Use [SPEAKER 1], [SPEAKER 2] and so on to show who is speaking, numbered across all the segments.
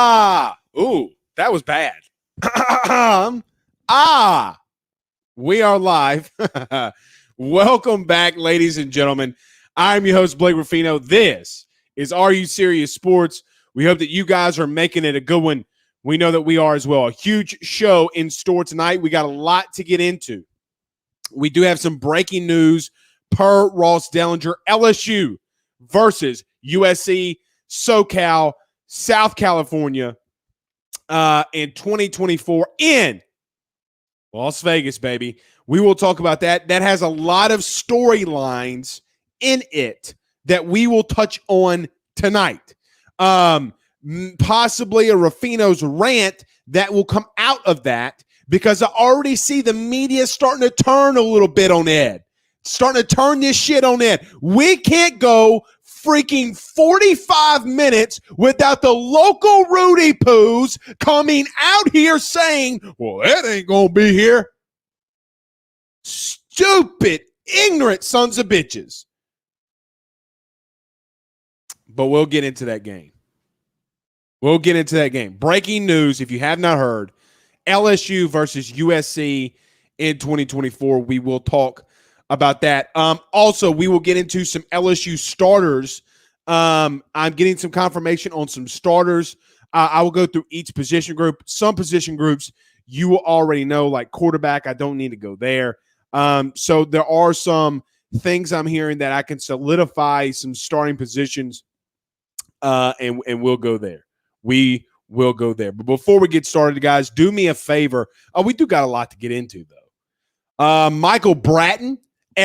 [SPEAKER 1] Ooh, that was bad. We are live. Welcome back, ladies and gentlemen. I'm your host, Blake Rafino. This is Are You Serious Sports? We hope that you guys are making it a good one. We know that we are as well. A huge show in store tonight. We got a lot to get into. We do have some breaking news per Ross Dellinger. LSU versus USC, SoCal, South California in 2024 in Las Vegas, baby. We will talk about that. That has a lot of storylines in it that we will touch on tonight. Possibly a Rafino's rant that will come out of that, because I already see the media starting to turn a little bit on Ed. Starting to turn this shit on Ed. We can't go freaking 45 minutes without the local Rudy Poos coming out here saying, well, Ed ain't going to be here. Stupid, ignorant sons of bitches. But we'll get into that game. Breaking news, if you have not heard, LSU versus USC in 2024. We will talk about that. Also, we will get into some LSU starters. I'm getting some confirmation on some starters. I will go through each position group. Some position groups you will already know, like quarterback. I don't need to go there. So there are some things I'm hearing that I can solidify some starting positions, and we'll go there. We will go there. But before we get started, guys, do me a favor. We do got a lot to get into, though. Michael Bratton,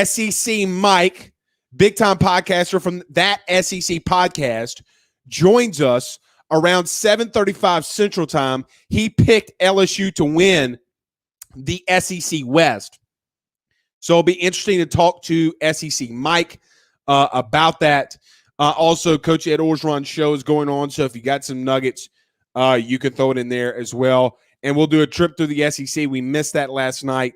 [SPEAKER 1] SEC Mike, big-time podcaster from that SEC podcast, joins us around 7:35 Central Time. He picked LSU to win the SEC West. So it'll be interesting to talk to SEC Mike about that. Also, Coach Ed Orgeron's show is going on, so if you got some nuggets, you can throw it in there as well. And we'll do a trip through the SEC. We missed that last night.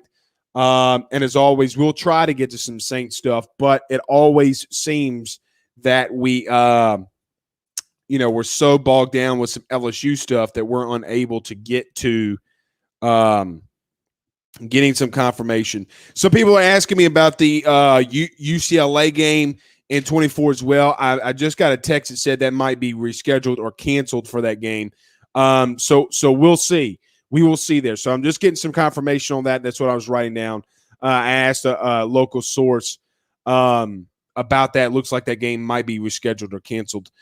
[SPEAKER 1] And as always, we'll try to get to some Saints stuff, but it always seems that we're so bogged down with some LSU stuff that we're unable to get to getting some confirmation. So people are asking me about the UCLA game in 24 as well. I just got a text that said that might be rescheduled or canceled for that game. So we'll see. We will see there. So I'm just getting some confirmation on that. That's what I was writing down. I asked a local source about that. Looks like that game might be rescheduled or canceled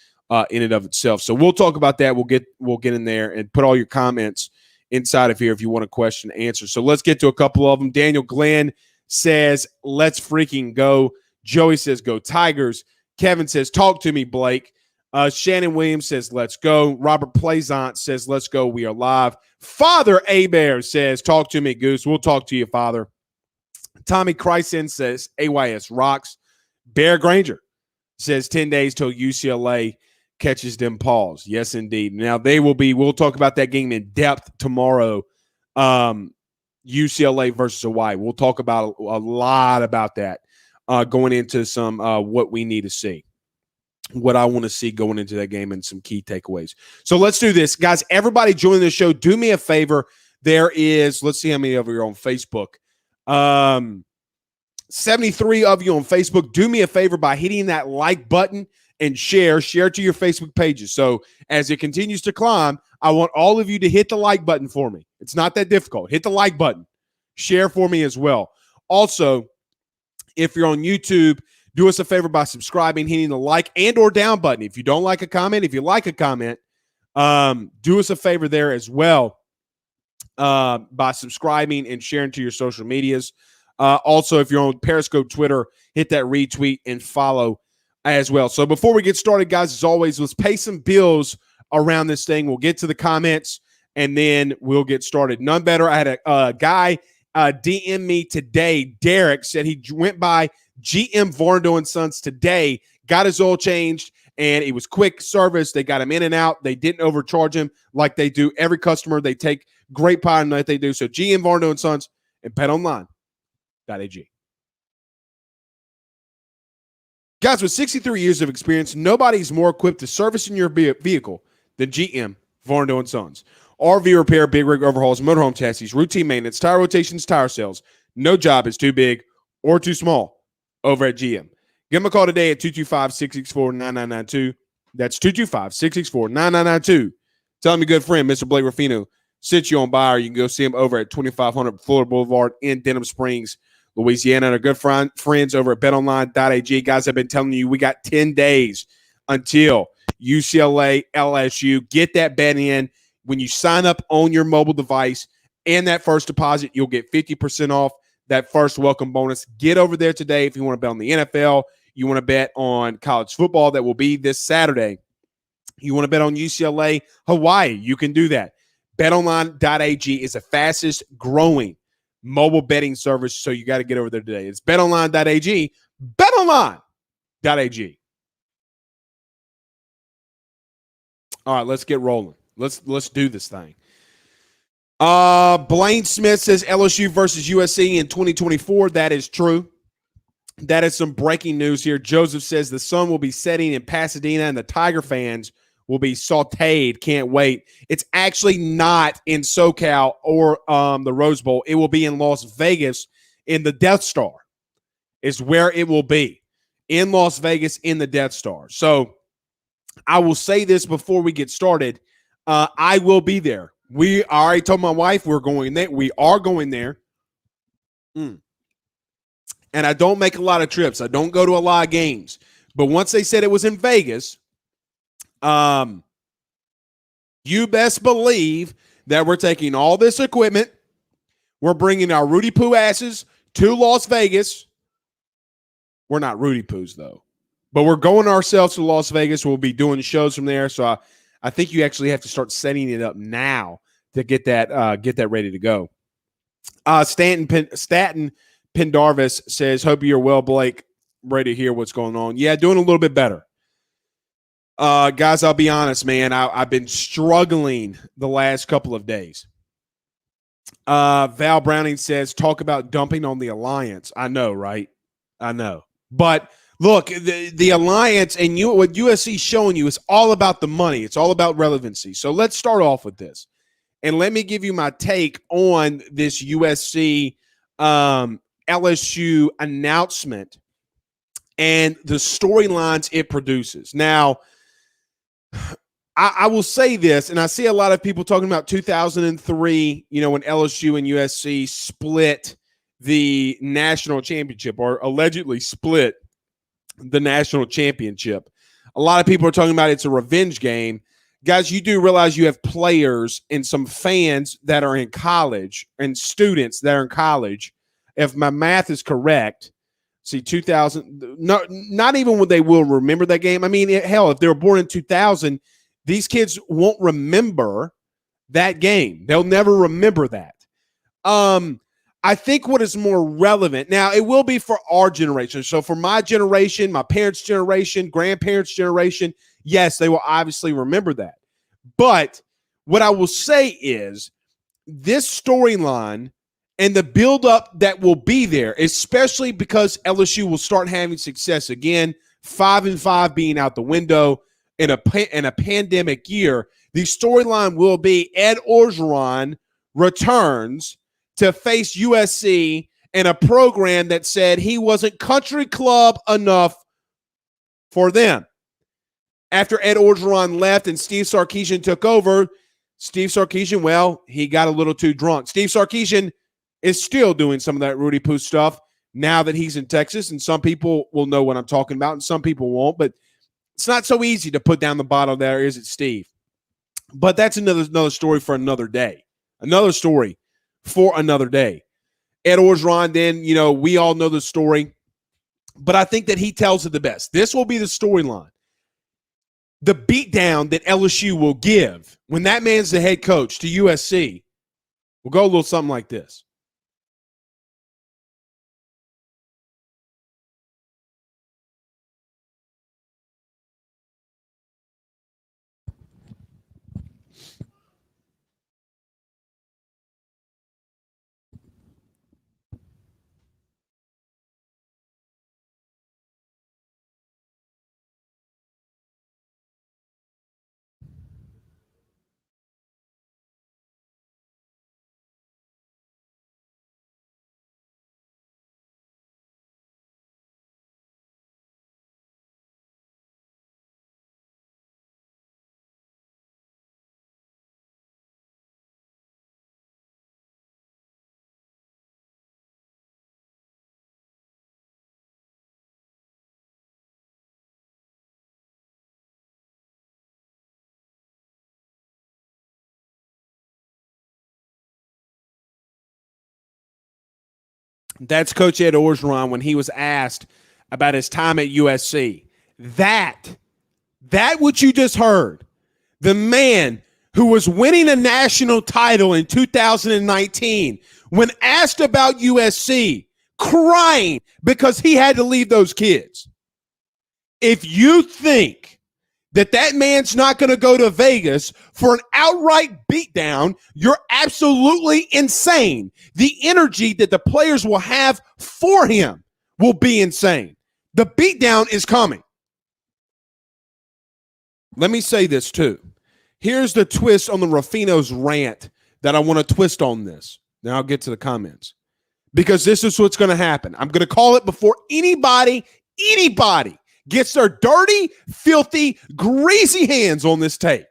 [SPEAKER 1] in and of itself. So we'll talk about that. We'll get in there and put all your comments inside of here if you want a question to answer. So let's get to a couple of them. Daniel Glenn says, let's freaking go. Joey says, go Tigers. Kevin says, talk to me, Blake. Shannon Williams says, let's go. Robert Plaisant says, let's go. We are live. Father Abear says, talk to me, Goose. We'll talk to you, Father. Tommy Chryson says, AYS rocks. Bear Granger says, 10 days till UCLA catches them paws. Yes, indeed. Now, we'll talk about that game in depth tomorrow. UCLA versus Hawaii. We'll talk about a lot about that going into some what we need to see. What I want to see going into that game and some key takeaways. So let's do this. Guys, everybody join the show. Do me a favor. There is, let's see how many of you are on Facebook. 73 of you on Facebook. Do me a favor by hitting that like button and share to your Facebook pages. So as it continues to climb, I want all of you to hit the like button for me. It's not that difficult. Hit the like button. Share for me as well. Also, if you're on YouTube, do us a favor by subscribing, hitting the like and or down button. If you don't like a comment, if you like a comment, do us a favor there as well by subscribing and sharing to your social medias. Also, if you're on Periscope, Twitter, hit that retweet and follow as well. So before we get started, guys, as always, let's pay some bills around this thing. We'll get to the comments, and then we'll get started. None better. I had a guy DM me today. Derek said he went by GM Varno & Sons today, got his oil changed, and it was quick service. They got him in and out. They didn't overcharge him like they do every customer. They take great pride in that they do. So GM Varno & Sons and betonline.ag. Guys, with 63 years of experience, nobody's more equipped to service in your vehicle than GM Varndo and Sons. RV repair, big rig overhauls, motorhome chassis, routine maintenance, tire rotations, tire sales. No job is too big or too small over at GM. Give them a call today at 225-664-9992. That's 225-664-9992. Tell them your good friend, Mr. Blake Rafino, sits you on by, or you can go see him over at 2500 Florida Boulevard in Denham Springs, Louisiana. And our good friends over at betonline.ag. Guys, I've been telling you, we got 10 days until UCLA, LSU. Get that bet in. When you sign up on your mobile device and that first deposit, you'll get 50% off that first welcome bonus. Get over there today if you want to bet on the NFL. You want to bet on college football that will be this Saturday. You want to bet on UCLA, Hawaii, you can do that. BetOnline.ag is the fastest growing mobile betting service, so you got to get over there today. It's BetOnline.ag, BetOnline.ag. All right, let's get rolling. Let's do this thing. Blaine Smith says LSU versus USC in 2024. That is true. That is some breaking news here. Joseph says the sun will be setting in Pasadena and the Tiger fans will be sauteed. Can't wait. It's actually not in SoCal or the Rose Bowl. It will be in Las Vegas in the Death Star is where it will be. In Las Vegas in the Death Star. So I will say this before we get started. I will be there. I already told my wife we're going there. We are going there. And I don't make a lot of trips. I don't go to a lot of games. But once they said it was in Vegas, you best believe that we're taking all this equipment. We're bringing our Rudy Poo asses to Las Vegas. We're not Rudy Poos, though. But we're going ourselves to Las Vegas. We'll be doing shows from there. So I think you actually have to start setting it up now to get that ready to go. Staten Pendarvis says, hope you're well, Blake. Ready to hear what's going on. Yeah, doing a little bit better. Guys, I'll be honest, man. I've been struggling the last couple of days. Val Browning says, talk about dumping on the Alliance. I know, right? I know. But look, the Alliance and what USC is showing you is all about the money. It's all about relevancy. So let's start off with this. And let me give you my take on this USC LSU announcement and the storylines it produces. Now, I will say this, and I see a lot of people talking about 2003, when LSU and USC split the national championship or allegedly split the national championship. A lot of people are talking about it's a revenge game. Guys, you do realize you have players and some fans that are in college and students that are in college. If my math is correct, 2000, not even when they will remember that game. I mean, hell, if they were born in 2000, these kids won't remember that game. They'll never remember that. I think what is more relevant now, it will be for our generation. So for my generation, my parents' generation, grandparents' generation, yes, they will obviously remember that. But what I will say is this storyline and the buildup that will be there, especially because LSU will start having success again, 5-5 being out the window in a pandemic year, the storyline will be Ed Orgeron returns to face USC in a program that said he wasn't country club enough for them. After Ed Orgeron left and Steve Sarkisian took over, Steve Sarkisian, well, he got a little too drunk. Steve Sarkisian is still doing some of that Rudy Poo stuff now that he's in Texas, and some people will know what I'm talking about, and some people won't, but it's not so easy to put down the bottle there, is it, Steve? But that's another story for another day. Another story for another day. Ed Orgeron, then, we all know the story, but I think that he tells it the best. This will be the storyline. The beatdown that LSU will give when that man's the head coach to USC will go a little something like this. That's Coach Ed Orgeron when he was asked about his time at USC. That what you just heard, the man who was winning a national title in 2019, when asked about USC, crying because he had to leave those kids. If you think that man's not going to go to Vegas for an outright beatdown, you're absolutely insane. The energy that the players will have for him will be insane. The beatdown is coming. Let me say this too. Here's the twist on the Rafino's rant that I want to twist on this. Then I'll get to the comments. Because this is what's going to happen. I'm going to call it before anybody gets their dirty, filthy, greasy hands on this tape.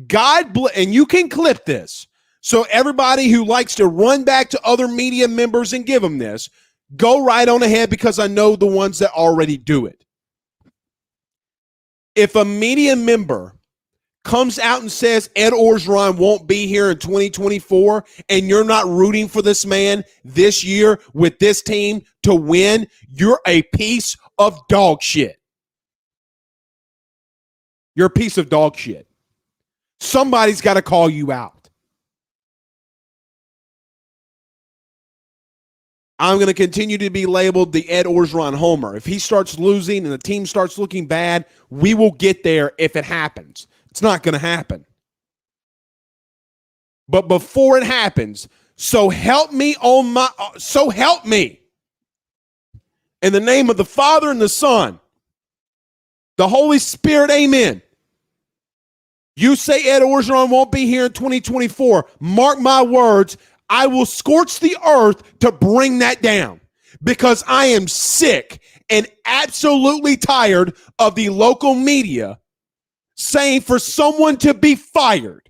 [SPEAKER 1] God bless, and you can clip this. So everybody who likes to run back to other media members and give them this, go right on ahead because I know the ones that already do it. If a media member comes out and says Ed Orgeron won't be here in 2024 and you're not rooting for this man this year with this team to win, you're a piece of dog shit. You're a piece of dog shit. Somebody's got to call you out. I'm going to continue to be labeled the Ed Orgeron homer. If he starts losing and the team starts looking bad, we will get there if it happens. It's not going to happen. But before it happens, so help me. In the name of the Father and the Son, the Holy Spirit, amen. You say Ed Orgeron won't be here in 2024. Mark my words, I will scorch the earth to bring that down because I am sick and absolutely tired of the local media saying for someone to be fired.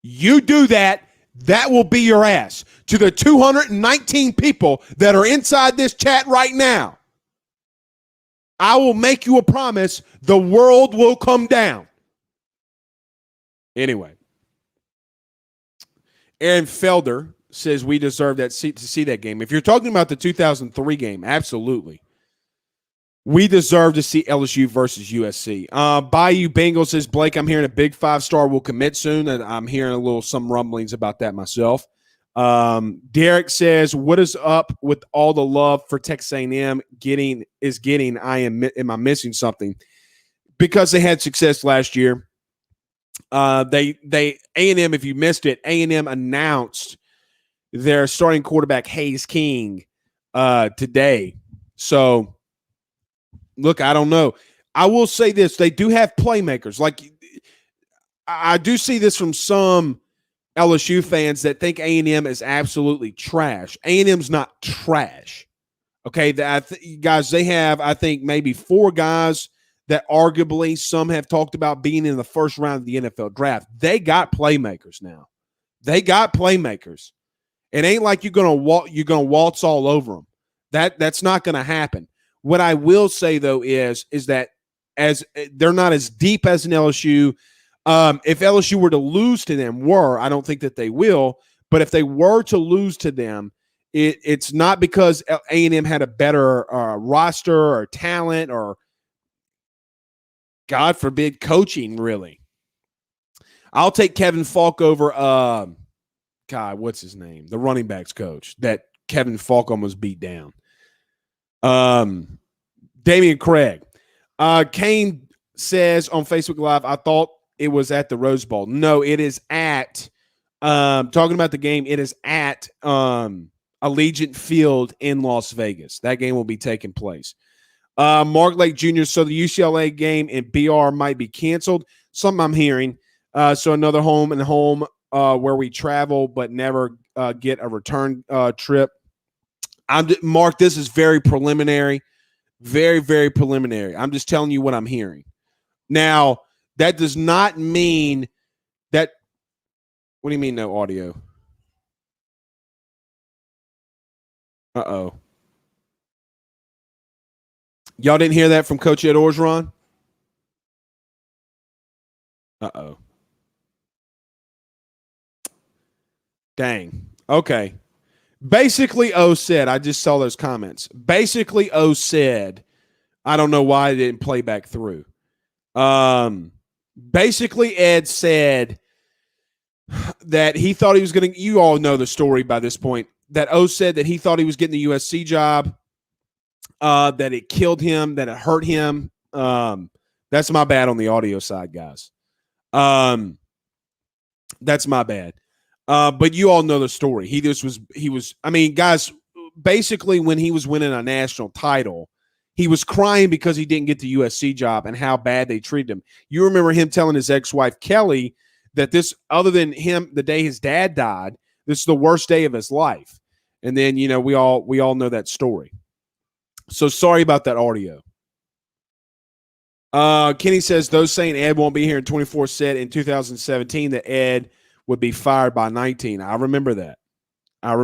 [SPEAKER 1] You do that, that will be your ass. To the 219 people that are inside this chat right now, I will make you a promise, the world will come down. Anyway, Aaron Felder says we deserve to see that game. If you're talking about the 2003 game, absolutely. We deserve to see LSU versus USC. Bayou Bengals says, Blake, I'm hearing a big 5-star will commit soon, and I'm hearing some rumblings about that myself. Derek says, what is up with all the love for Texas A&M am I missing something? Because they had success last year. A&M, if you missed it, A&M announced their starting quarterback Hayes King today. So, look, I don't know. I will say this. They do have playmakers. Like, I do see this from some LSU fans that think A&M is absolutely trash. A&M's not trash. Okay, guys, they have, I think, maybe 4 guys that arguably some have talked about being in the first round of the NFL draft. They got playmakers now. They got playmakers. It ain't like you're gonna waltz all over them. That's not gonna happen. What I will say though is that as they're not as deep as an LSU. If LSU were to lose to them, I don't think that they will, but if they were to lose to them, it's not because A&M had a better roster or talent or, God forbid, coaching, really. I'll take Kevin Falk over, what's his name? The running backs coach that Kevin Falk almost beat down. Damian Craig. Kane says on Facebook Live, I thought it was at the Rose Bowl. No, it is at, talking about the game, it is at Allegiant Field in Las Vegas. That game will be taking place. Mark Lake Jr., so the UCLA game in BR might be canceled. Something I'm hearing. So another home where we travel but never get a return trip. Mark, this is very preliminary. Very, very preliminary. I'm just telling you what I'm hearing. Now, that does not mean that. What do you mean no audio? Uh-oh. Y'all didn't hear that from Coach Ed Orgeron? Uh-oh. Dang. Okay. Basically, O said, I just saw those comments. Basically, O said, I don't know why I didn't play back through. Basically, Ed said that he thought he was going to, you all know the story by this point, that O said that he thought he was getting the USC job, that it killed him, that it hurt him. That's my bad on the audio side, guys. That's my bad. But you all know the story. I mean, guys, basically when he was winning a national title, he was crying because he didn't get the USC job and how bad they treated him. You remember him telling his ex-wife, Kelly, that this, other than him, the day his dad died, this is the worst day of his life. And then, you know, we all know that story. So sorry about that audio. Kenny says, those saying Ed won't be here in 24 said in 2017 that Ed would be fired by 19. I remember that. I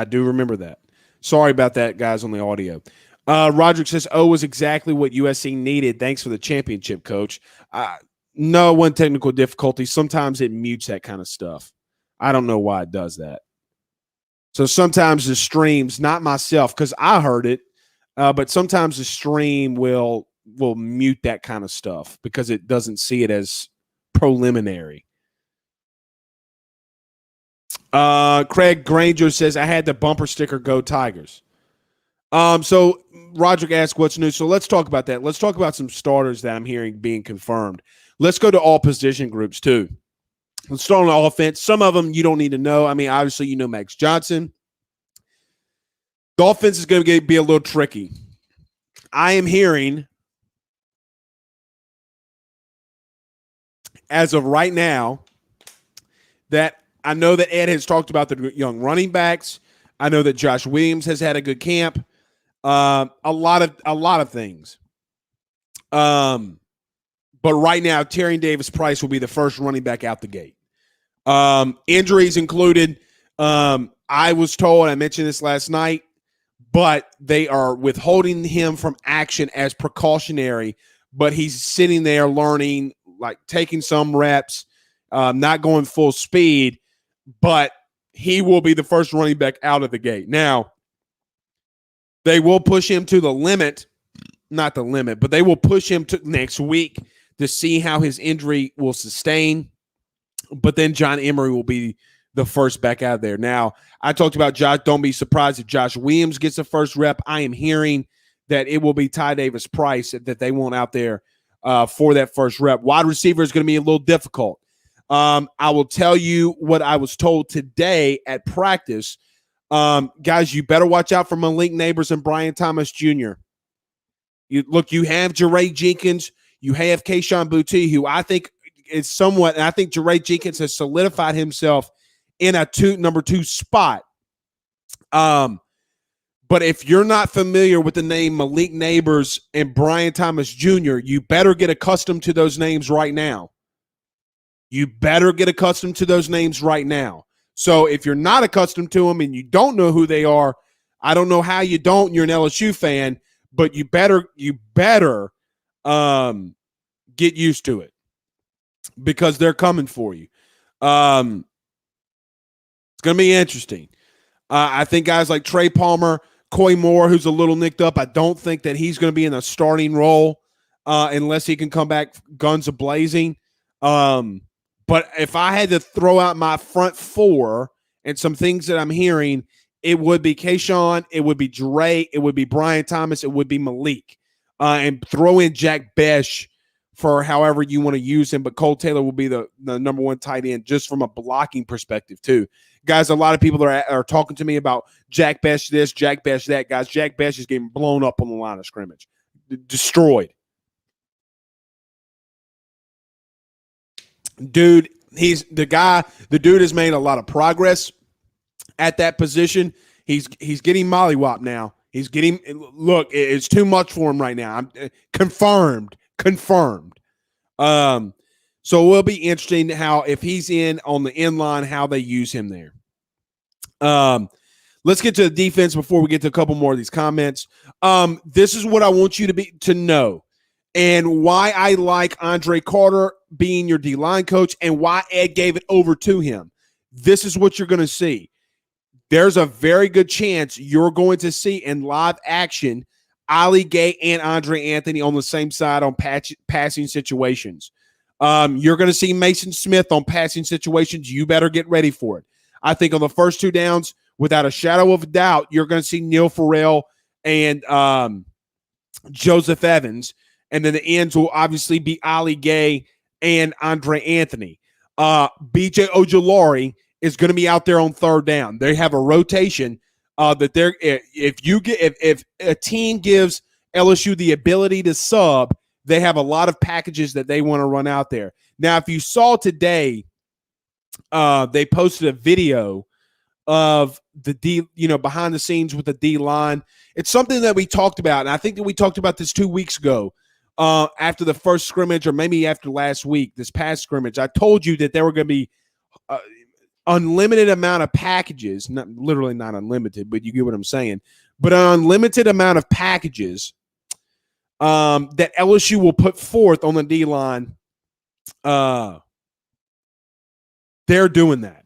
[SPEAKER 1] do remember that. Sorry about that, guys, on the audio. Roderick says, O was exactly what USC needed. Thanks for the championship, coach. No, one technical difficulty. Sometimes it mutes that kind of stuff. I don't know why it does that. So sometimes the streams, not myself, because I heard it, but sometimes the stream will mute that kind of stuff because it doesn't see it as preliminary. Craig Granger says, I had the bumper sticker, Go Tigers. So Roderick asked what's new. So let's talk about that. Let's talk about some starters that I'm hearing being confirmed. Let's go to all position groups too. Let's start on the offense. Some of them you don't need to know. I mean, obviously, you know Max Johnson. The offense is going to be a little tricky. I am hearing, as of right now, that I know that Ed has talked about the young running backs. I know that Josh Williams has had a good camp. A lot of things. But right now, Tyrion Davis-Price will be the first running back out the gate. Injuries included. I was told, I mentioned this last night, but they are withholding him from action as precautionary. But he's sitting there learning, like taking some reps, not going full speed. But he will be the first running back out of the gate. Now, they will push him to the limit, not the limit, but they will push him to next week to see how his injury will sustain. But then John Emery will be the first back out of there. Now, I talked about Josh. Don't be surprised if Josh Williams gets the first rep. I am hearing that it will be Ty Davis-Price that they want out there for that first rep. Wide receiver is going to be a little difficult. I will tell you what I was told today at practice. Guys, you better watch out for Malik Neighbors and Brian Thomas Jr. You have Jeray Jenkins. You have Kayshon Boutte, who I think is somewhat, and I think Jeray Jenkins has solidified himself in a number 2 spot. But if you're not familiar with the name Malik Neighbors and Brian Thomas Jr., you better get accustomed to those names right now. So if you're not accustomed to them and you don't know who they are, I don't know how you don't. You're an LSU fan, but you better get used to it because they're coming for you. It's going to be interesting. I think guys like Trey Palmer, Coy Moore, who's a little nicked up, I don't think that he's going to be in a starting role unless he can come back guns a-blazing. But if I had to throw out my front 4 and some things that I'm hearing, it would be Kayshon, it would be Dre, it would be Brian Thomas, it would be Malik. And throw in Jack Besh for however you want to use him. But Cole Taylor will be the number 1 tight end just from a blocking perspective too. Guys, a lot of people are talking to me about Jack Besh this, Jack Besh that. Guys, Jack Besh is getting blown up on the line of scrimmage. Destroyed. Dude, he's the guy. The dude has made a lot of progress at that position. He's getting mollywopped now. He's getting look. It's too much for him right now. I'm confirmed. So it will be interesting how if he's in on the end line, how they use him there. Let's get to the defense before we get to a couple more of these comments. This is what I want you to know. and why I like Andre Carter being your D-line coach and why Ed gave it over to him. This is what you're going to see. There's a very good chance you're going to see in live action Ali Gay and Andre Anthony on the same side on passing situations. You're going to see Mason Smith on passing situations. You better get ready for it. I think on the first two downs, without a shadow of a doubt, you're going to see Neil Farrell and Joseph Evans. And then the ends will obviously be Ali Gay and Andre Anthony. BJ Ojulari is going to be out there on third down. They have a rotation that they're if a team gives LSU the ability to sub, they have a lot of packages that they want to run out there. Now, if you saw today, they posted a video of the D, behind the scenes with the D line. It's something that we talked about, and I think that we talked about this 2 weeks ago after the first scrimmage, or maybe after last week, this past scrimmage. I told you that there were going to be unlimited amount of packages, not literally not unlimited, but you get what I'm saying, but an unlimited amount of packages that LSU will put forth on the D line. They're doing that.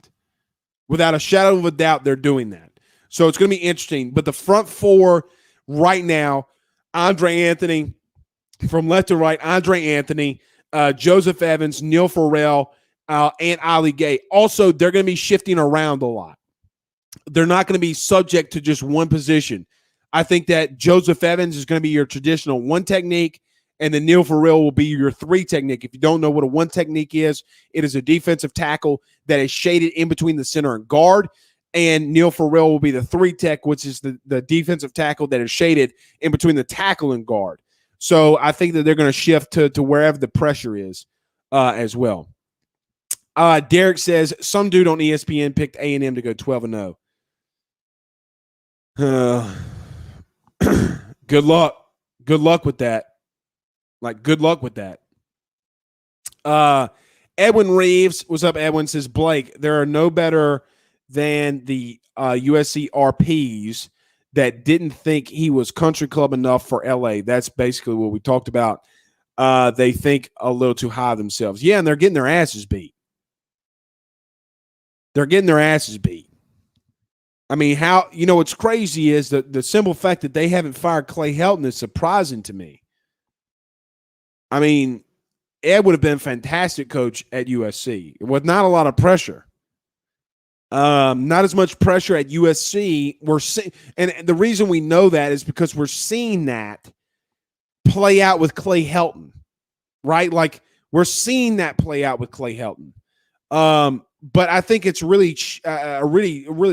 [SPEAKER 1] Without a shadow of a doubt, they're doing that. So it's going to be interesting. But the front four right now, Andre Anthony, from left to right, Andre Anthony, Joseph Evans, Neil Farrell, and Ali Gay. Also, they're going to be shifting around a lot. They're not going to be subject to just one position. I think that Joseph Evans is going to be your traditional one technique, and then Neil Farrell will be your three technique. If you don't know what a one technique is, it is a defensive tackle that is shaded in between the center and guard, and Neil Farrell will be the three tech, which is the defensive tackle that is shaded in between the tackle and guard. So I think that they're going to shift to wherever the pressure is as well. Derek says, some dude on ESPN picked A&M to go 12-0. Good luck. Good luck with that. Good luck with that. Edwin Reeves, what's up, Edwin, says, Blake, there are no better than the USC RPs that didn't think he was country club enough for LA. That's basically what we talked about. They think a little too high themselves. Yeah, and they're getting their asses beat. They're getting their asses beat. I mean, what's crazy is the simple fact that they haven't fired Clay Helton is surprising to me. I mean, Ed would have been a fantastic coach at USC with not a lot of pressure. Not as much pressure at USC. And the reason we know that is because we're seeing that play out with Clay Helton, right? Like, we're seeing that play out with Clay Helton. But I think it's really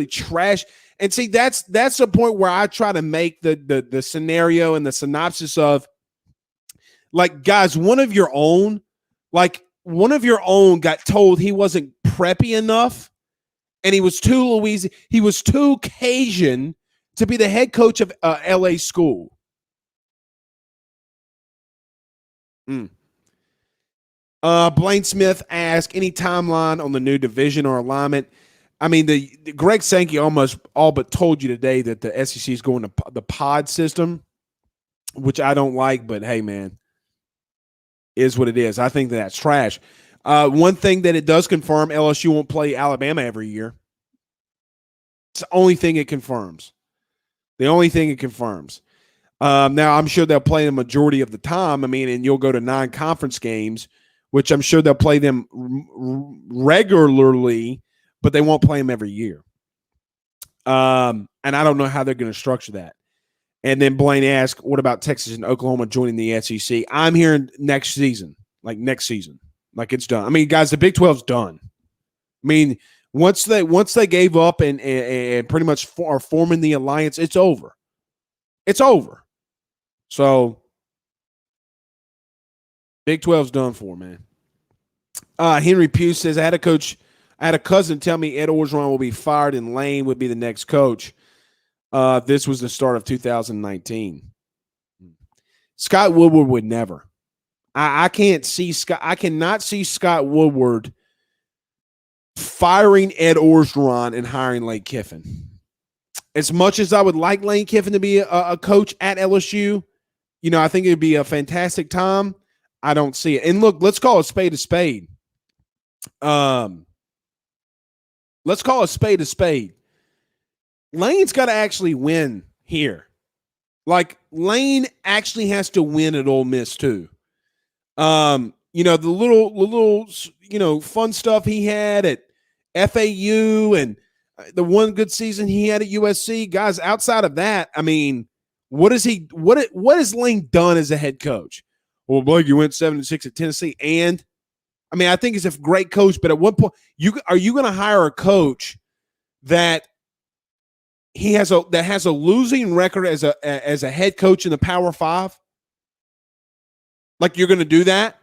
[SPEAKER 1] trash. And see, that's the point where I try to make the scenario and the synopsis of, like, guys, one of your own got told he wasn't preppy enough, and he was too Cajun to be the head coach of LA school. Blaine Smith asked, any timeline on the new division or alignment? I mean, the Greg Sankey almost all but told you today that the SEC is going to the pod system, which I don't like, but hey, man, is what it is. I think that's trash. One thing that it does confirm, LSU won't play Alabama every year. It's the only thing it confirms. The only thing it confirms. Now, I'm sure they'll play the majority of the time. I mean, and you'll go to 9 conference games, which I'm sure they'll play them regularly, but they won't play them every year. And I don't know how they're going to structure that. And then Blaine asked, what about Texas and Oklahoma joining the SEC? I'm hearing next season. Like, it's done. I mean, guys, the Big 12's done. I mean, once they gave up and pretty much are forming the alliance, it's over. It's over. So Big 12's done for, man. Henry Pugh says, I had a cousin tell me Ed Orgeron will be fired and Lane would be the next coach. This was the start of 2019. Scott Woodward would never. I cannot see Scott Woodward firing Ed Orgeron and hiring Lane Kiffin. As much as I would like Lane Kiffin to be a coach at LSU, I think it'd be a fantastic time. I don't see it. And look, let's call a spade a spade. Let's call a spade a spade. Lane's got to actually win here. Like, Lane actually has to win at Ole Miss too. The little fun stuff he had at FAU and the one good season he had at USC, guys. Outside of that, I mean, what has Lane done as a head coach? Well, Blake, you went 7-6 at Tennessee, and I mean, I think he's a great coach. But at one point, are you going to hire a coach that has a losing record as a head coach in the Power Five? Like, you're going to do that?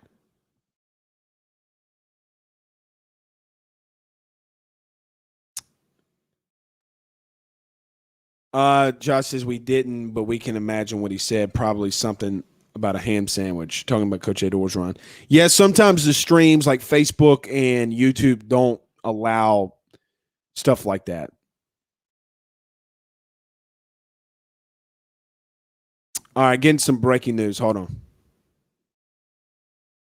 [SPEAKER 1] Josh says we didn't, but we can imagine what he said. Probably something about a ham sandwich, talking about Coach Ed Orgeron. Yeah, sometimes the streams like Facebook and YouTube don't allow stuff like that. All right, getting some breaking news. Hold on.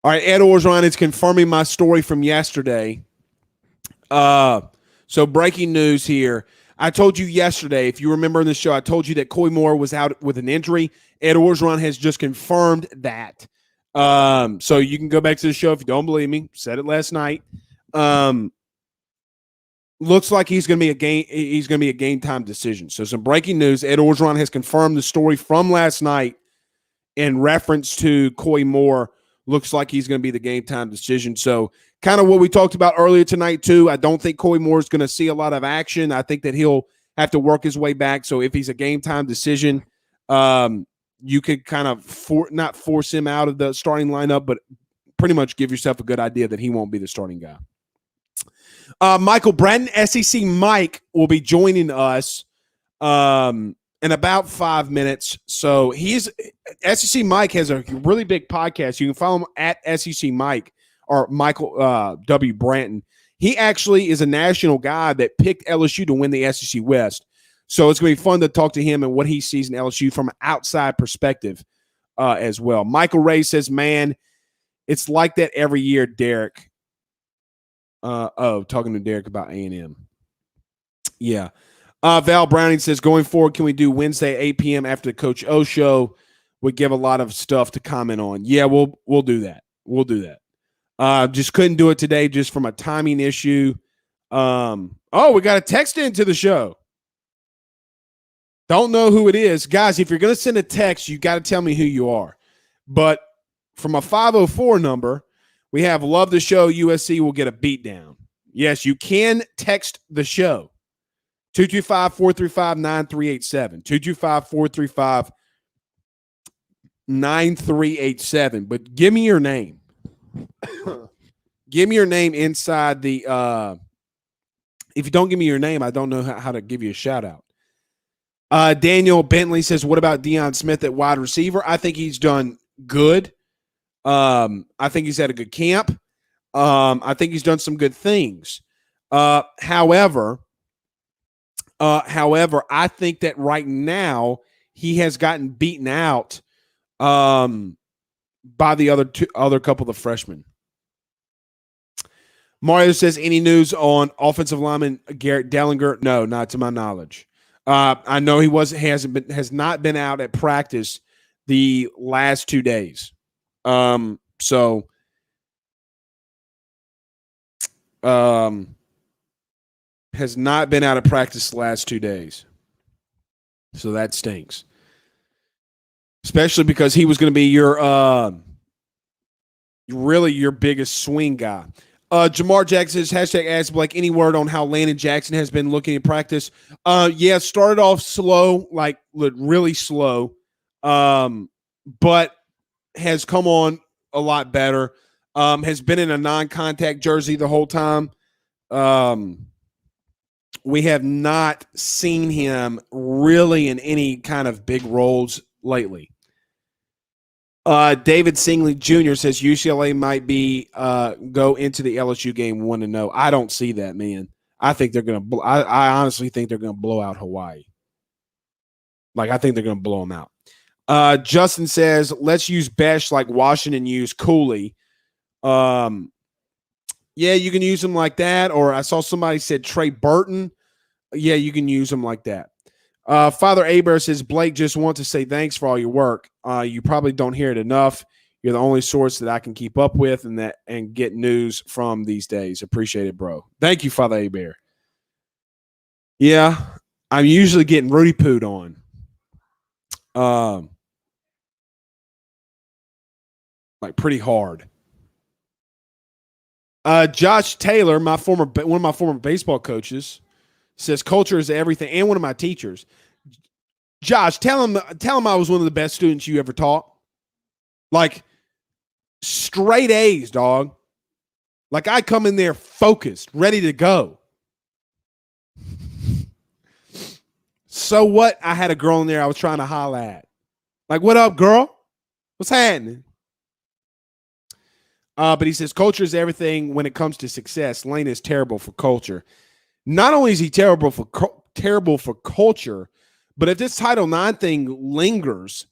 [SPEAKER 1] All right, Ed Orgeron is confirming my story from yesterday. So breaking news here. I told you yesterday, if you remember in the show, I told you that Coy Moore was out with an injury. Ed Orgeron has just confirmed that. So you can go back to the show if you don't believe me. Said it last night. Looks like he's going to be a game time decision. So some breaking news. Ed Orgeron has confirmed the story from last night in reference to Coy Moore. Looks like he's going to be the game time decision. So kind of what we talked about earlier tonight too. I don't think Coy Moore is going to see a lot of action. I think that he'll have to work his way back. So if he's a game time decision, you could kind of not force him out of the starting lineup, but pretty much give yourself a good idea that he won't be the starting guy. Michael Bratton, SEC Mike, will be joining us in about 5 minutes. So SEC Mike has a really big podcast. You can follow him at SEC Mike or Michael W. Branton. He actually is a national guy that picked LSU to win the SEC West. So it's going to be fun to talk to him and what he sees in LSU from an outside perspective as well. Michael Ray says, man, it's like that every year, Derek. Talking to Derek about A&M. Yeah. Val Browning says, going forward, can we do Wednesday 8 p.m. after the Coach O show? Would give a lot of stuff to comment on. Yeah, we'll do that. We'll do that. Just couldn't do it today just from a timing issue. We got a text into the show. Don't know who it is. Guys, if you're going to send a text, you got to tell me who you are. But from a 504 number, we have love the show. USC will get a beatdown. Yes, you can text the show. 225-435-9387. 225-435-9387. But give me your name. Give me your name inside the if you don't give me your name, I don't know how to give you a shout out. Daniel Bentley says, what about Deion Smith at wide receiver? I think he's done good. I think he's had a good camp. I think he's done some good things. However, I think that right now he has gotten beaten out by the other couple of freshmen. Mario says, any news on offensive lineman Garrett Dellinger? No, not to my knowledge. I know he has not been out at practice the last 2 days. Has not been out of practice the last 2 days. So that stinks. Especially because he was going to be your biggest swing guy. Jamar Jackson says, #ask Blake, any word on how Landon Jackson has been looking in practice? Yeah, started off slow, like really slow, but has come on a lot better. Has been in a non-contact jersey the whole time. We have not seen him really in any kind of big roles lately. David Singley Jr. says UCLA might be go into the LSU game 1-0. I don't see that, man. I think they're going to. I honestly think they're going to blow out Hawaii. Like, I think they're going to blow them out. Justin says, let's use Besh like Washington used Cooley. Yeah, you can use them like that. Or I saw somebody said Trey Burton. Yeah, you can use them like that. Father Aber says, Blake, just want to say thanks for all your work. You probably don't hear it enough. You're the only source that I can keep up with and get news from these days. Appreciate it, bro. Thank you, Father Aber. Yeah, I'm usually getting Rudy Pooed on. Like pretty hard. Josh Taylor, one of my former baseball coaches, says culture is everything, and one of my teachers. Josh, tell him I was one of the best students you ever taught. Like straight A's, dog. Like I come in there focused, ready to go. So what? I had a girl in there I was trying to holler at. Like, what up, girl? What's happening? But he says culture is everything when it comes to success. Lane is terrible for culture. Not only is he terrible for culture, but if this Title IX thing lingers,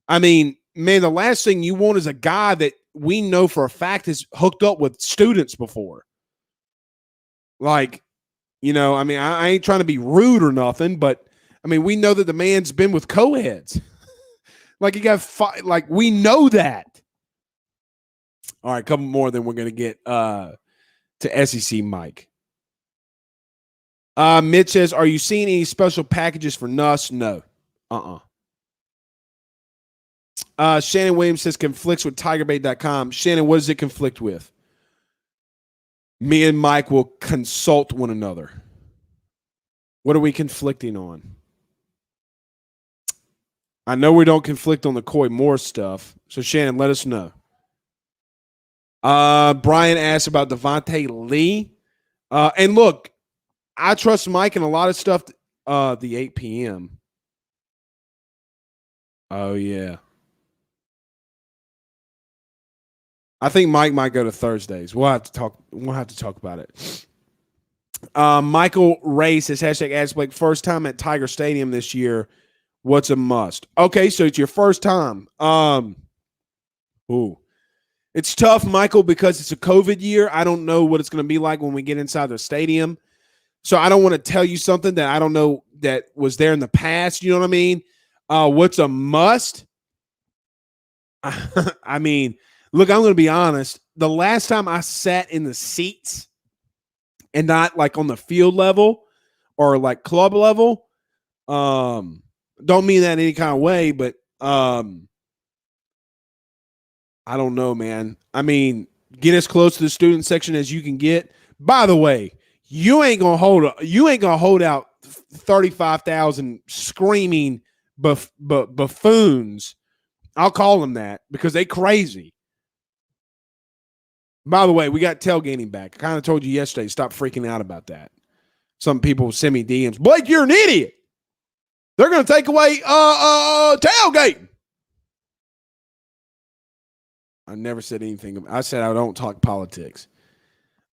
[SPEAKER 1] I mean, man, the last thing you want is a guy that we know for a fact is hooked up with students before. Like, I mean, I ain't trying to be rude or nothing, but I mean, we know that the man's been with co-eds. Like, he got like, we know that. All right, a couple more, then we're going to get to SEC Mike. Mitch says, are you seeing any special packages for Nuss? No. Shannon Williams says conflicts with TigerBait.com. Shannon, what does it conflict with? Me and Mike will consult one another. What are we conflicting on? I know we don't conflict on the Coy Moore stuff. So, Shannon, let us know. Brian asked about Devontae Lee. And look, I trust Mike in a lot of stuff. The 8 p.m. Oh, yeah. I think Mike might go to Thursdays. We'll have to talk about it. Michael Ray says, #Ask Blake, first time at Tiger Stadium this year. What's a must? Okay, so it's your first time. It's tough, Michael, because it's a COVID year. I don't know what it's going to be like when we get inside the stadium. So I don't want to tell you something that I don't know that was there in the past. You know what I mean? What's a must? I mean, look, I'm going to be honest. The last time I sat in the seats and not like on the field level or like club level, don't mean that in any kind of way, but I don't know, man. I mean, get as close to the student section as you can get. By the way, you ain't gonna hold out 35,000 screaming buffoons. I'll call them that because they crazy. By the way, we got tailgating back. I kind of told you yesterday, stop freaking out about that. Some people send me DMs. Blake, you're an idiot. They're going to take away tailgating. I never said anything. I said I don't talk politics.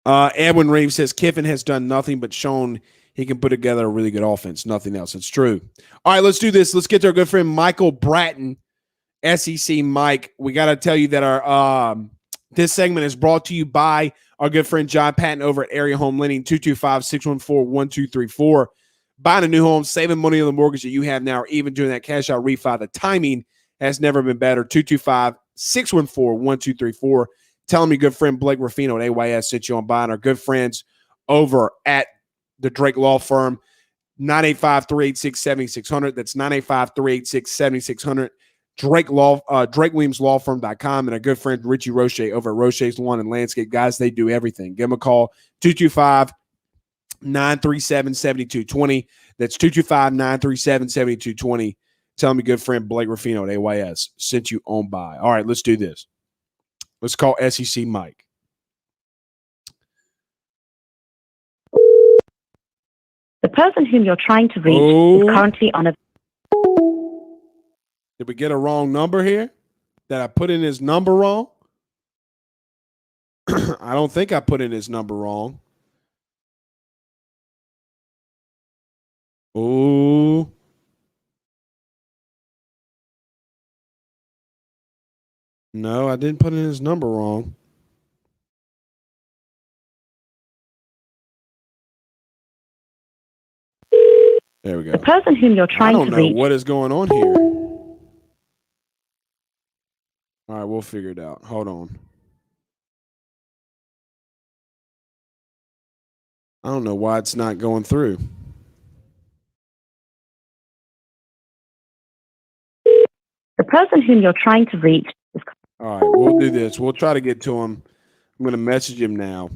[SPEAKER 1] Edwin Reeves says Kiffin has done nothing but shown he can put together a really good offense. Nothing else. It's true. All right, let's do this. Let's get to our good friend Michael Bratton, SEC Mike. We got to tell you that our this segment is brought to you by our good friend John Patton over at Area Home Lending, 225-614-1234. Buying a new home, saving money on the mortgage that you have now, or even doing that cash out refi. The timing has never been better. 225-614-1234. Tell me, good friend Blake Rafino at AYS sent you on buying. Our good friends over at the Drake Law Firm, 985-386-7600. That's 985-386-7600. DrakeWilliamsLawFirm.com, and our good friend Richie Roche over at Roche's Lawn and Landscape. Guys, they do everything. Give them a call, 225-937-7220. That's 225-937-7220. Tell me, good friend Blake Rafino at AYS sent you on by. All right, let's do this. Let's call SEC Mike.
[SPEAKER 2] The person whom you're trying to reach is currently on a...
[SPEAKER 1] Did we get a wrong number here? Did I put in his number wrong? I don't think I put in his number wrong. Oh. No, I didn't put in his number wrong. There we go.
[SPEAKER 2] The person whom you're
[SPEAKER 1] I
[SPEAKER 2] trying
[SPEAKER 1] don't
[SPEAKER 2] to
[SPEAKER 1] know
[SPEAKER 2] reach.
[SPEAKER 1] what is going on here. All right, we'll figure it out. Hold on. I don't know why it's not going through.
[SPEAKER 2] The person whom you're trying to reach is.
[SPEAKER 1] All right, we'll do this. We'll try to get to him. I'm going to message him now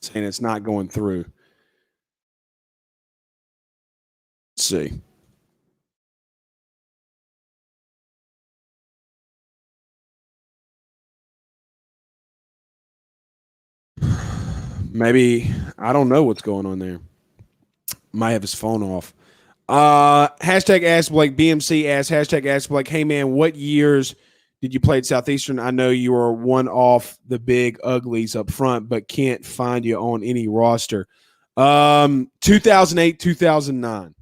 [SPEAKER 1] saying it's not going through. Let's see. Maybe, I don't know what's going on there. Might have his phone off. Hashtag Ask Blake. BMC asks, hashtag Ask Blake, hey man, what years did you play at Southeastern? I know you were one off the big uglies up front, but can't find you on any roster. 2008, 2009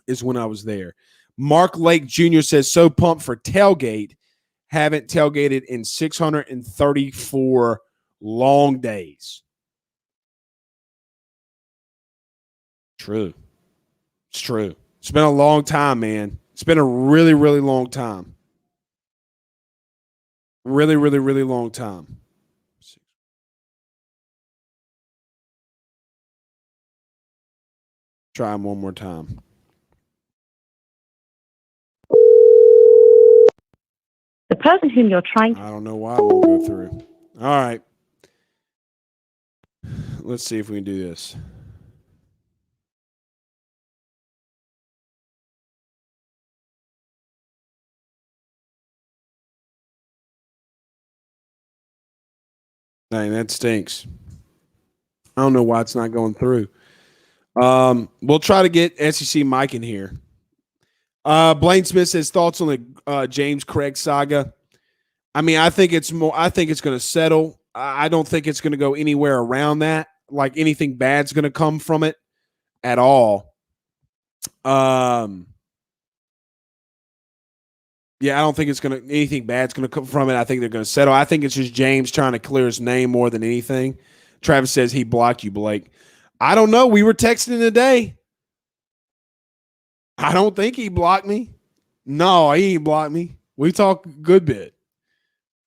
[SPEAKER 1] is when I was there. Mark Lake Jr. says, so pumped for tailgate. Haven't tailgated in 634 long days. True. It's true. It's been a long time, man. It's been a really, really long time. Really, really, really long time. Try them one more time.
[SPEAKER 2] The person whom you're trying to.
[SPEAKER 1] I don't know why it won't go through. All right. Let's see if we can do this. Dang, that stinks. I don't know why it's not going through. We'll try to get SEC Mike in here. Blaine Smith says thoughts on the James Craig saga. I mean, I think it's going to settle. I don't think it's going to go anywhere around that. Like anything bad's going to come from it at all. Yeah, I don't think anything bad's gonna come from it. I think they're gonna settle. I think it's just James trying to clear his name more than anything. Travis says he blocked you, Blake. I don't know. We were texting today. I don't think he blocked me. No, he ain't blocked me. We talk good bit.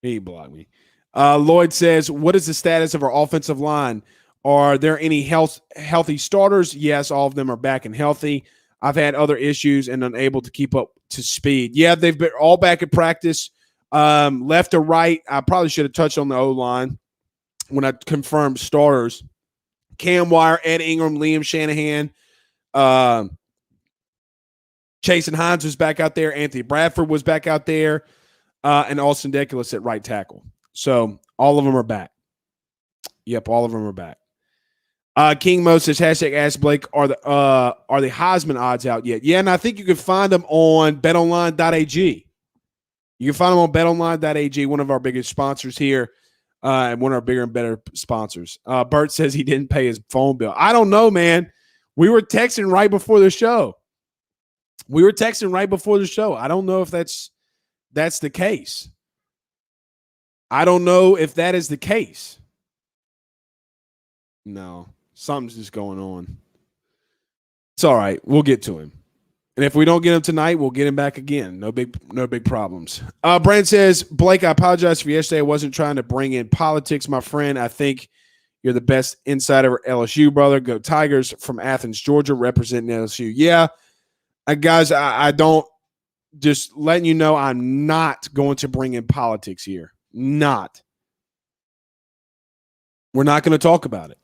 [SPEAKER 1] He ain't blocked me. Lloyd says, what is the status of our offensive line? Are there any healthy starters? Yes, all of them are back and healthy. I've had other issues and unable to keep up to speed. Yeah, they've been all back at practice, left or right. I probably should have touched on the O-line when I confirmed starters. Cam Wire, Ed Ingram, Liam Shanahan, Chasen Hines was back out there. Anthony Bradford was back out there, and Austin Deculus at right tackle. So all of them are back. Yep, all of them are back. King Mo says, hashtag Ask Blake, are the Heisman odds out yet? Yeah, and I think you can find them on betonline.ag. You can find them on betonline.ag, one of our biggest sponsors here, and one of our bigger and better sponsors. Bert says he didn't pay his phone bill. I don't know, man. We were texting right before the show. I don't know if that's the case. I don't know if that is the case. No. Something's just going on. It's all right. We'll get to him. And if we don't get him tonight, we'll get him back again. No big problems. Brand says, Blake, I apologize for yesterday. I wasn't trying to bring in politics, my friend. I think you're the best insider at LSU, brother. Go Tigers from Athens, Georgia, representing LSU. Yeah, guys, I don't, just letting you know, I'm not going to bring in politics here. Not. We're not going to talk about it.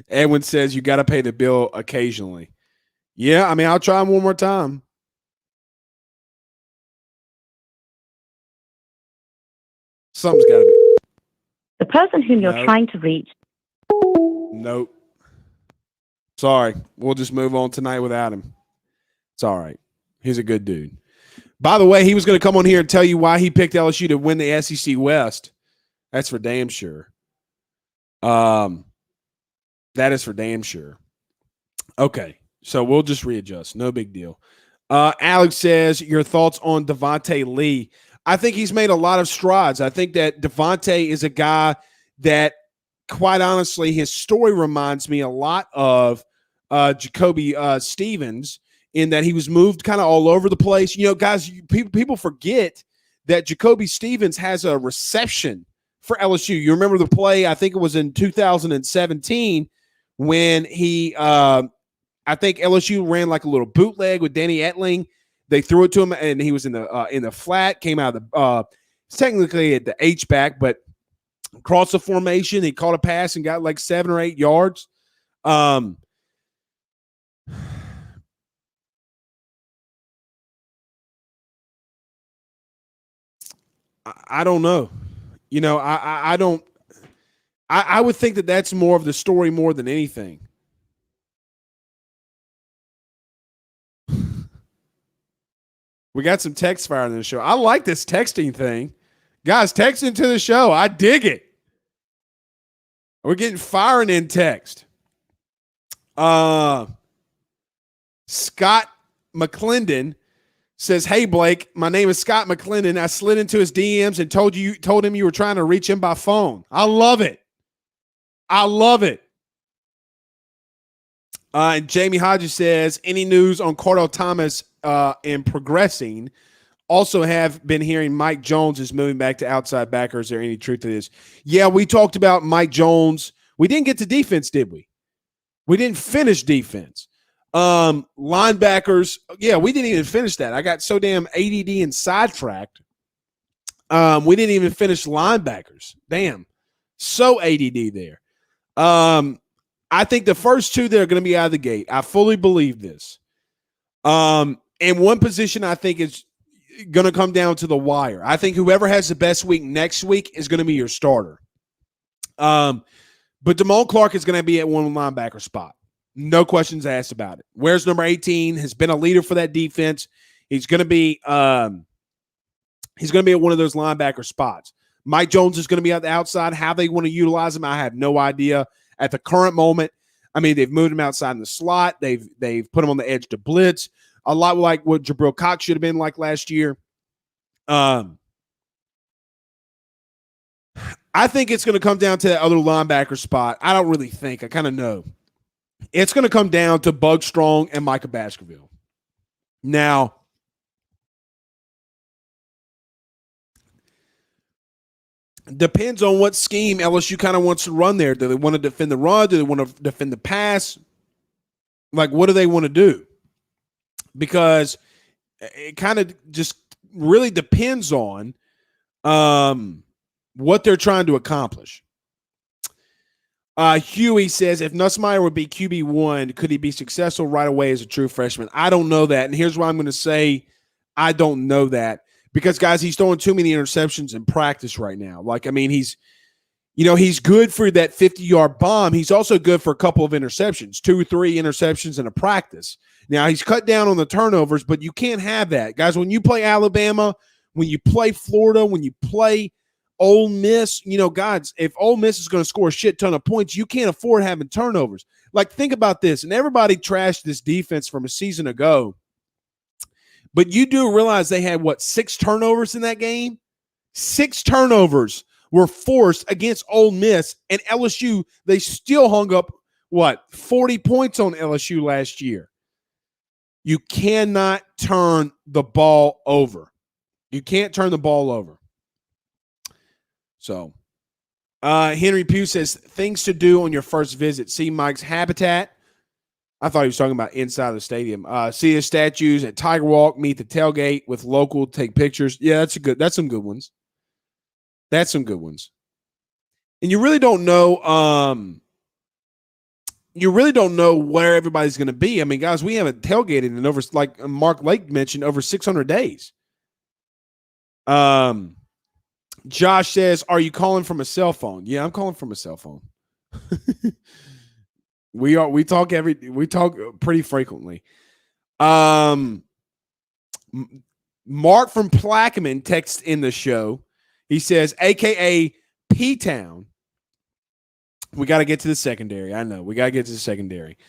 [SPEAKER 1] Edwin says you got to pay the bill occasionally. Yeah, I mean, I'll try him one more time. Something's got to be.
[SPEAKER 2] The person whom you're trying to reach.
[SPEAKER 1] Nope. Sorry. We'll just move on tonight without him. It's all right. He's a good dude. By the way, he was going to come on here and tell you why he picked LSU to win the SEC West. That's for damn sure. That is for damn sure. Okay, so we'll just readjust. No big deal. Alex says, your thoughts on Devontae Lee. I think he's made a lot of strides. I think that Devontae is a guy that, quite honestly, his story reminds me a lot of Jacoby Stevens, in that he was moved kind of all over the place. You know, guys, people forget that Jacoby Stevens has a reception for LSU. You remember the play, I think it was in 2017, when I think LSU ran like a little bootleg with Danny Etling. They threw it to him, and he was in the flat, came out of the technically at the H-back, but across the formation, he caught a pass and got like 7 or 8 yards. I don't know. You know, I don't. I would think that that's more of the story more than anything. We got some text fire in the show. I like this texting thing. Guys, text into the show. I dig it. We're getting firing in text. Scott McClendon says, "Hey Blake, my name is Scott McClendon. I slid into his DMs and told him you were trying to reach him by phone. I love it. I love it." And Jamie Hodges says, "Any news on Cordell Thomas and progressing? Also have been hearing Mike Jones is moving back to outside backer. Is there any truth to this?" Yeah, we talked about Mike Jones. We didn't get to defense, did we? We didn't finish defense. Linebackers, yeah, we didn't even finish that. I got so damn ADD and sidetracked. We didn't even finish linebackers. Damn. So ADD there. I think the first two that are going to be out of the gate. I fully believe this. And one position I think is going to come down to the wire. I think whoever has the best week next week is going to be your starter. But Damone Clark is going to be at one linebacker spot. No questions asked about it. Where's number 18? Has been a leader for that defense. He's going to be at one of those linebacker spots. Mike Jones is going to be on the outside. How they want to utilize him, I have no idea at the current moment. I mean, they've moved him outside in the slot. They've put him on the edge to blitz, a lot like what Jabril Cox should have been like last year. I think it's going to come down to that other linebacker spot. I don't really think. I kind of know. It's going to come down to Bug Strong and Micah Baskerville. Now, depends on what scheme LSU kind of wants to run there. Do they want to defend the run? Do they want to defend the pass? Like, what do they want to do? Because it kind of just really depends on what they're trying to accomplish. Huey says, if Nussmeier would be QB1, could he be successful right away as a true freshman? I don't know that. And here's why I'm going to say I don't know that. Because, guys, he's throwing too many interceptions in practice right now. Like, I mean, he's good for that 50-yard bomb. He's also good for a couple of interceptions, 2 or 3 interceptions in a practice. Now, he's cut down on the turnovers, but you can't have that. Guys, when you play Alabama, when you play Florida, when you play Ole Miss, guys, if Ole Miss is going to score a shit ton of points, you can't afford having turnovers. Like, think about this. And everybody trashed this defense from a season ago. But you do realize they had, 6 turnovers in that game? 6 turnovers were forced against Ole Miss, and LSU, they still hung up, 40 points on LSU last year. You cannot turn the ball over. You can't turn the ball over. So, Henry Pugh says, things to do on your first visit. See Mike's habitat. I thought he was talking about inside the stadium. See his statues at Tiger Walk, meet the tailgate with local, take pictures. Yeah, that's some good ones. That's some good ones. And you really don't know where everybody's going to be. I mean, guys, we haven't tailgated in over, like Mark Lake mentioned, over 600 days. Josh says, are you calling from a cell phone? Yeah, I'm calling from a cell phone. We talk pretty frequently. Mark from Plaquemine texts in the show. He says, AKA P-Town. We got to get to the secondary. I know. We got to get to the secondary.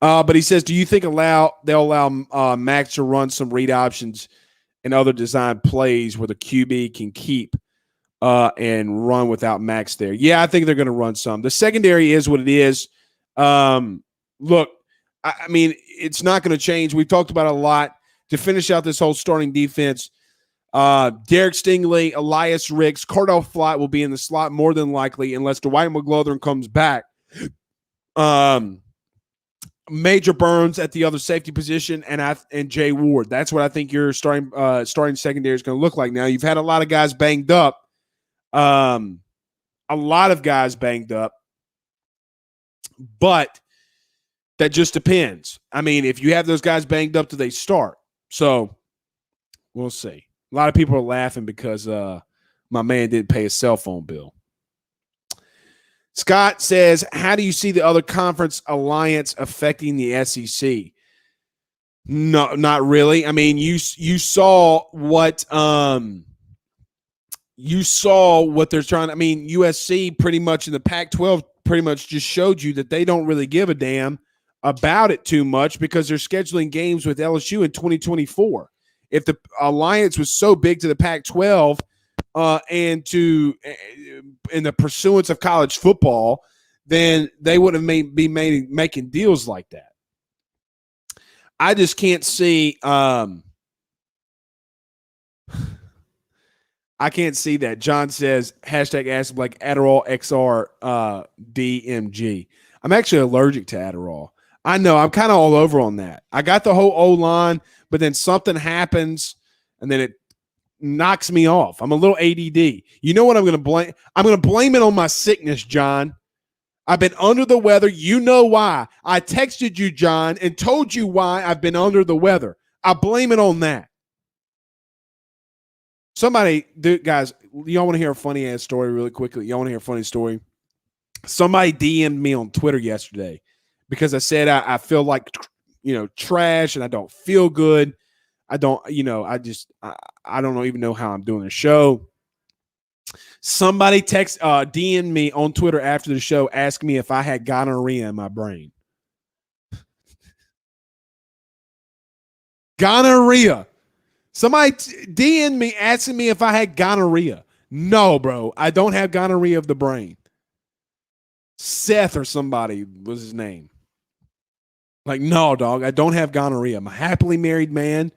[SPEAKER 1] But he says, do you think they'll allow Max to run some read options and other design plays where the QB can keep and run without Max there. Yeah, I think they're going to run some. The secondary is what it is. Look, I mean, it's not going to change. We've talked about it a lot. To finish out this whole starting defense, Derek Stingley, Elias Ricks, Cardell Flott will be in the slot more than likely unless Dwight McGlothern comes back. Major Burns at the other safety position and Jay Ward. That's what I think your starting secondary is going to look like. Now, you've had a lot of guys banged up. A lot of guys banged up. But that just depends. I mean, if you have those guys banged up, do they start? So we'll see. A lot of people are laughing because my man didn't pay his cell phone bill. Scott says, how do you see the other conference alliance affecting the SEC? No, not really. I mean, you saw what they're trying. I mean, USC pretty much in the Pac-12 pretty much just showed you that they don't really give a damn about it too much because they're scheduling games with LSU in 2024. If the alliance was so big to the Pac-12 and to in the pursuance of college football, then they wouldn't be making deals like that. I just can't see. I can't see that. John says #ask like Adderall XR DMG. I'm actually allergic to Adderall. I know. I'm kind of all over on that. I got the whole O-line, but then something happens, and then it knocks me off. I'm a little ADD. You know what I'm going to blame? I'm going to blame it on my sickness, John. I've been under the weather. You know why. I texted you, John, and told you why I've been under the weather. I blame it on that. Somebody, dude, guys, y'all want to hear a funny-ass story really quickly? Y'all want to hear a funny story? Somebody DM'd me on Twitter yesterday because I said I feel like, trash and I don't feel good. I don't, I don't even know how I'm doing the show. Somebody DM'd me on Twitter after the show asking me if I had gonorrhea in my brain. Gonorrhea. Somebody DM'd me asking me if I had gonorrhea. No, bro. I don't have gonorrhea of the brain. Seth or somebody was his name. Like, no, dog. I don't have gonorrhea. I'm a happily married man.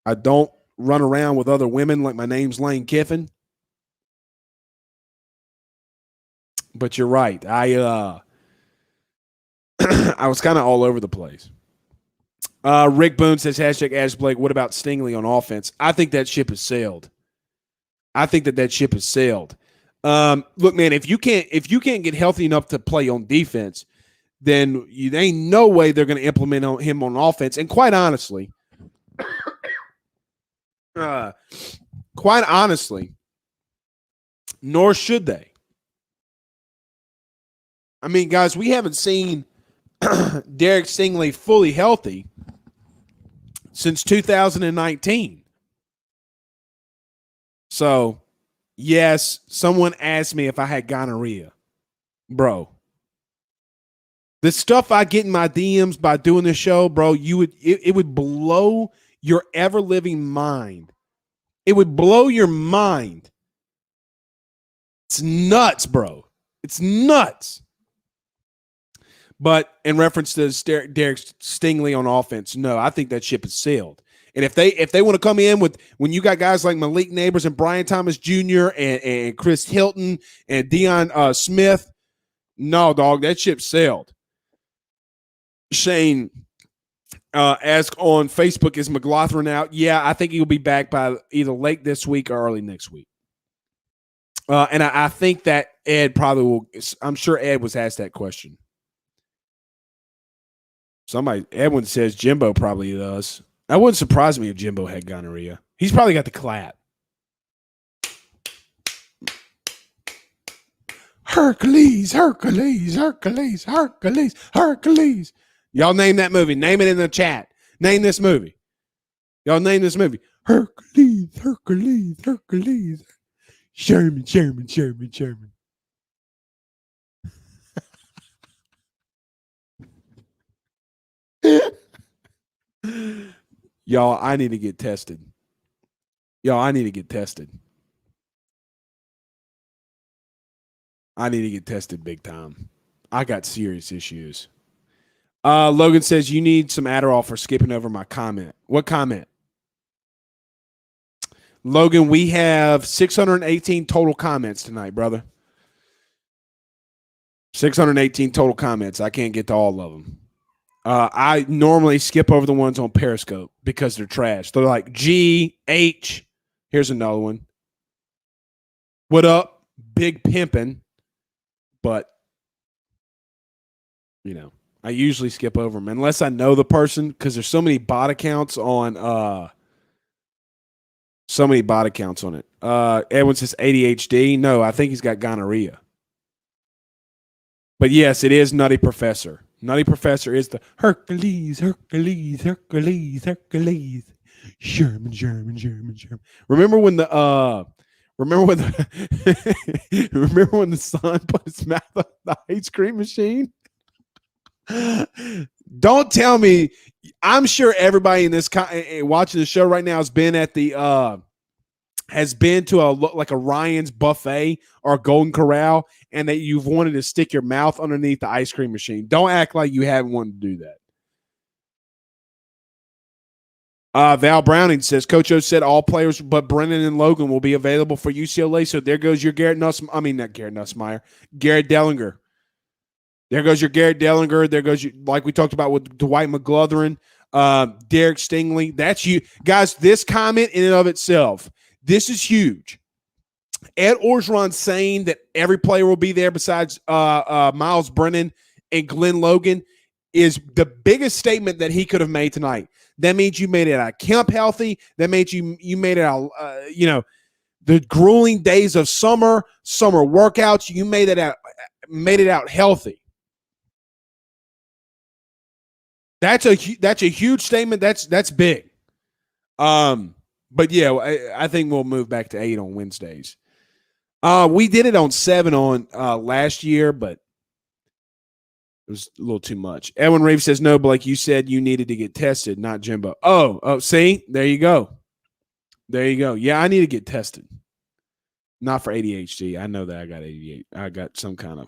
[SPEAKER 1] I don't run around with other women like my name's Lane Kiffin. But you're right. I was kind of all over the place. Rick Boone says #Ask Blake. What about Stingley on offense? I think that ship has sailed. Look, man, if you can't get healthy enough to play on defense, then there ain't no way they're going to implement him on offense. And quite honestly, nor should they. I mean, guys, we haven't seen Derek Stingley fully healthy since 2019. So, yes, someone asked me if I had gonorrhea. Bro, the stuff I get in my DMs by doing this show, bro, it would blow your ever-living mind. It would blow your mind. It's nuts, bro. It's nuts. But in reference to Derek Stingley on offense, no, I think that ship has sailed. And if they want to come in with when you got guys like Malik Neighbors and Brian Thomas Jr. and Chris Hilton and Deion Smith, no, dog, that ship sailed. Shane asked on Facebook, is McLaughlin out? Yeah, I think he'll be back by either late this week or early next week. And I think that Ed probably will. I'm sure Ed was asked that question. Edwin says Jimbo probably does. That wouldn't surprise me if Jimbo had gonorrhea. He's probably got the clap. Hercules, Hercules, Hercules, Hercules, Hercules. Y'all name that movie. Name it in the chat. Name this movie. Y'all name this movie. Hercules, Hercules, Hercules. Sherman. Y'all, I need to get tested. Yo, I need to get tested. I need to get tested big time. I got serious issues. Logan says you need some Adderall for skipping over my comment. What comment? Logan, we have 618 total comments tonight, brother. 618 total comments. I can't get to all of them. I normally skip over the ones on Periscope because they're trash. They're like G, H. Here's another one. What up? Big pimpin'. But, you know, I usually skip over them unless I know the person because there's so many bot accounts on it. Edwin says ADHD. No, I think he's got gonorrhea. But yes, it is Nutty Professor. Nutty Professor is the Hercules. Sherman. Remember when the son put his mouth on the ice cream machine? Don't tell me. I'm sure everybody in this watching the show right now has been to a Ryan's buffet or a Golden Corral, and that you've wanted to stick your mouth underneath the ice cream machine. Don't act like you haven't wanted to do that. Val Browning says, Coach O said all players but Brennan and Logan will be available for UCLA. So there goes your Garrett Dellinger. There goes your Garrett Dellinger. There goes like we talked about with Dwight McGlothern, Derek Stingley. That's you guys. This comment in and of itself, this is huge. Ed Orgeron saying that every player will be there besides Miles Brennan and Glenn Logan is the biggest statement that he could have made tonight. That means you made it out of camp healthy. That means you made it out, the grueling days of summer workouts. You made it out healthy. That's a huge statement. That's big. But yeah, I think we'll move back to 8 on Wednesdays. We did it on 7 on last year, but it was a little too much. Edwin Reeves says, no, Blake, you said you needed to get tested, not Jimbo. Oh, see? There you go. Yeah, I need to get tested. Not for ADHD. I know that I got ADHD. I got some kind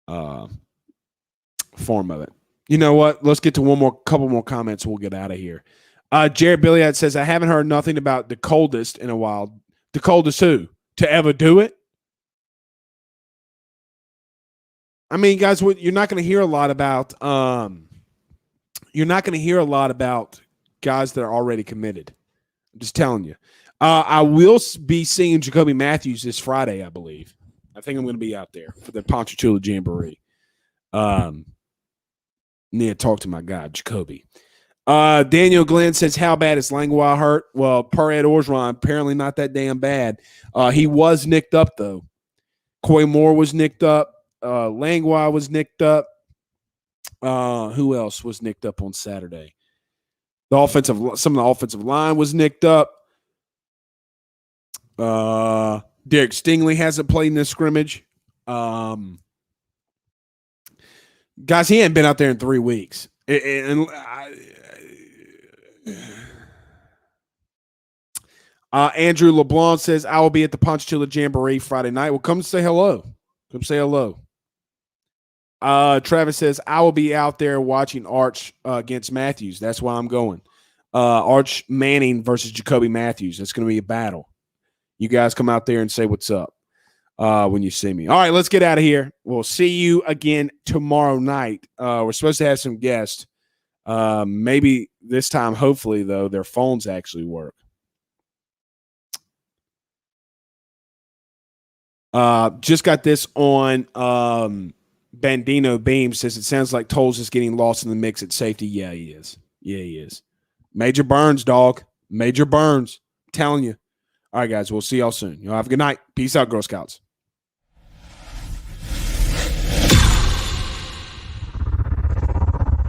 [SPEAKER 1] of form of it. You know what? Let's get to couple more comments. We'll get out of here. Jared Billiard says, I haven't heard nothing about the coldest in a while. The coldest who? To ever do it? I mean, guys, you're not going to hear a lot about guys that are already committed. I'm just telling you. I will be seeing Jacoby Matthews this Friday, I believe. I think I'm going to be out there for the Ponchatoula Jamboree. Need to talk to my guy, Jacoby. Daniel Glenn says, how bad is Langlois hurt? Well, per Ed Orgeron, apparently not that damn bad. He was nicked up, though. Coy Moore was nicked up. Langlois was nicked up. Who else was nicked up on Saturday? Some of the offensive line was nicked up. Derek Stingley hasn't played in this scrimmage. Guys, he hadn't been out there in 3 weeks. Andrew LeBlanc says, I will be at the Ponchatoula Jamboree Friday night. Well, come say hello. Travis says, I will be out there watching Arch against Matthews. That's why I'm going. Arch Manning versus Jacoby Matthews. That's going to be a battle. You guys come out there and say what's up when you see me. All right, let's get out of here. We'll see you again tomorrow night. We're supposed to have some guests. Maybe this time, hopefully, though, their phones actually work. Just got this on Bandino Beam. Says it sounds like Tolles is getting lost in the mix at safety. Yeah, he is. Major Burns, dog. Major Burns. I'm telling you. All right, guys. We'll see y'all soon. Y'all have a good night. Peace out, Girl Scouts.